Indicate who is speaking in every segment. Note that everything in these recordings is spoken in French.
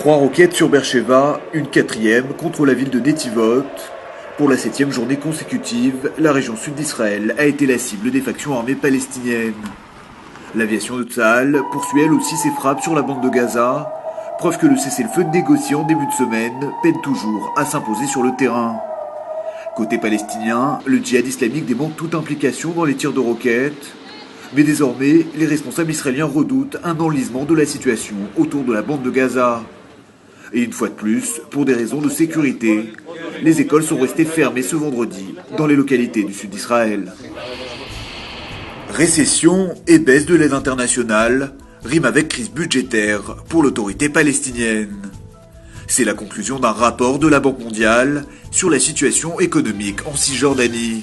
Speaker 1: 3 roquettes sur Beersheva, une 4e contre la ville de Netivot. Pour la 7e journée consécutive, la région sud d'Israël a été la cible des factions armées palestiniennes. L'aviation de Tsahal poursuit elle aussi ses frappes sur la bande de Gaza, preuve que le cessez-le-feu négocié en début de semaine peine toujours à s'imposer sur le terrain. Côté palestinien, le djihad islamique dément toute implication dans les tirs de roquettes, mais désormais, les responsables israéliens redoutent un enlisement de la situation autour de la bande de Gaza. Et une fois de plus, pour des raisons de sécurité, les écoles sont restées fermées ce vendredi dans les localités du sud d'Israël. Récession et baisse de l'aide internationale riment avec crise budgétaire pour l'autorité palestinienne. C'est la conclusion d'un rapport de la Banque mondiale sur la situation économique en Cisjordanie.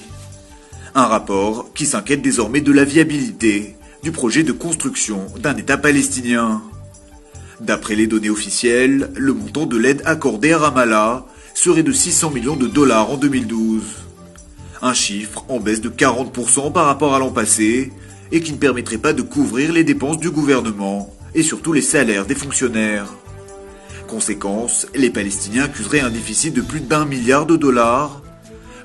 Speaker 1: Un rapport qui s'inquiète désormais de la viabilité du projet de construction d'un État palestinien. D'après les données officielles, le montant de l'aide accordée à Ramallah serait de 600 millions de dollars en 2012. Un chiffre en baisse de 40% par rapport à l'an passé et qui ne permettrait pas de couvrir les dépenses du gouvernement et surtout les salaires des fonctionnaires. Conséquence, les Palestiniens accuseraient un déficit de plus d'1 milliard de dollars.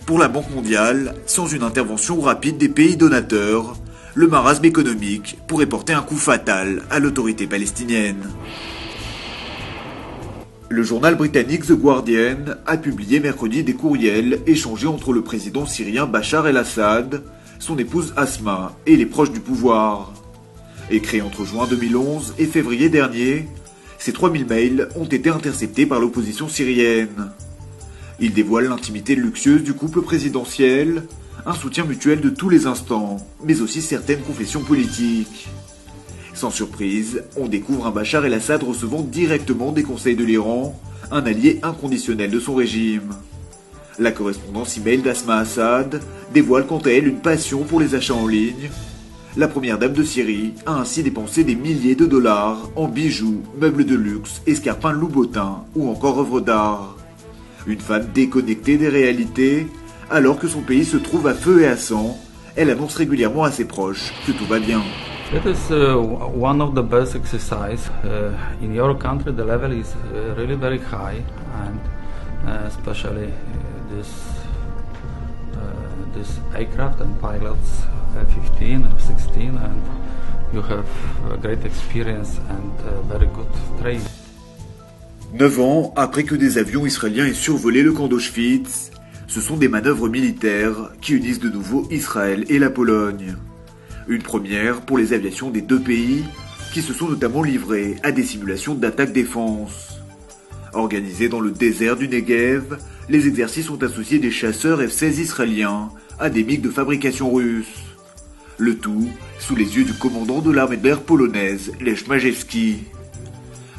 Speaker 1: Pour la Banque mondiale, sans une intervention rapide des pays donateurs, le marasme économique pourrait porter un coup fatal à l'autorité palestinienne. Le journal britannique The Guardian a publié mercredi des courriels échangés entre le président syrien Bachar el-Assad, son épouse Asma et les proches du pouvoir. Écrits entre juin 2011 et février dernier, ces 3000 mails ont été interceptés par l'opposition syrienne. Ils dévoilent l'intimité luxueuse du couple présidentiel, un soutien mutuel de tous les instants, mais aussi certaines confessions politiques. Sans surprise, on découvre un Bachar el-Assad recevant directement des conseils de l'Iran, un allié inconditionnel de son régime. La correspondance email d'Asma Assad dévoile quant à elle une passion pour les achats en ligne. La première dame de Syrie a ainsi dépensé des milliers de dollars en bijoux, meubles de luxe, escarpins Louboutin ou encore œuvres d'art. Une femme déconnectée des réalités, alors que son pays se trouve à feu et à sang, elle annonce régulièrement à ses proches que tout va bien.
Speaker 2: It is one of the best exercise. In your country the level is really very high, and especially this aircraft and pilots F-15 or 16, and you have a great experience and very good training.
Speaker 1: 9 ans après que des avions israéliens aient survolé le camp d'Auschwitz, ce sont des manœuvres militaires qui unissent de nouveau Israël et la Pologne. Une première pour les aviations des deux pays qui se sont notamment livrés à des simulations d'attaque-défense. Organisés dans le désert du Negev, les exercices ont associé des chasseurs F-16 israéliens à des MiG de fabrication russe. Le tout sous les yeux du commandant de l'armée de l'air polonaise, Lech Majewski.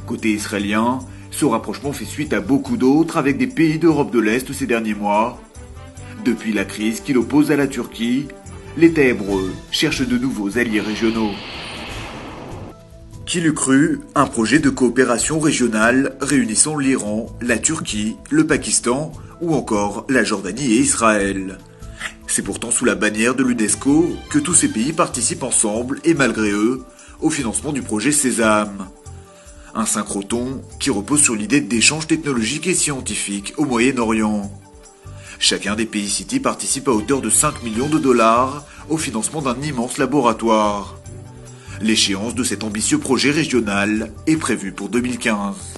Speaker 1: Côté israélien, ce rapprochement fait suite à beaucoup d'autres avec des pays d'Europe de l'Est ces derniers mois. Depuis la crise qui l'oppose à la Turquie, l'État hébreu cherche de nouveaux alliés régionaux. Qui l'eût cru, un projet de coopération régionale réunissant l'Iran, la Turquie, le Pakistan ou encore la Jordanie et Israël. C'est pourtant sous la bannière de l'UNESCO que tous ces pays participent ensemble et malgré eux au financement du projet Sésame. Un synchroton qui repose sur l'idée d'échanges technologiques et scientifiques au Moyen-Orient. Chacun des pays cités participe à hauteur de 5 millions de dollars au financement d'un immense laboratoire. L'échéance de cet ambitieux projet régional est prévue pour 2015.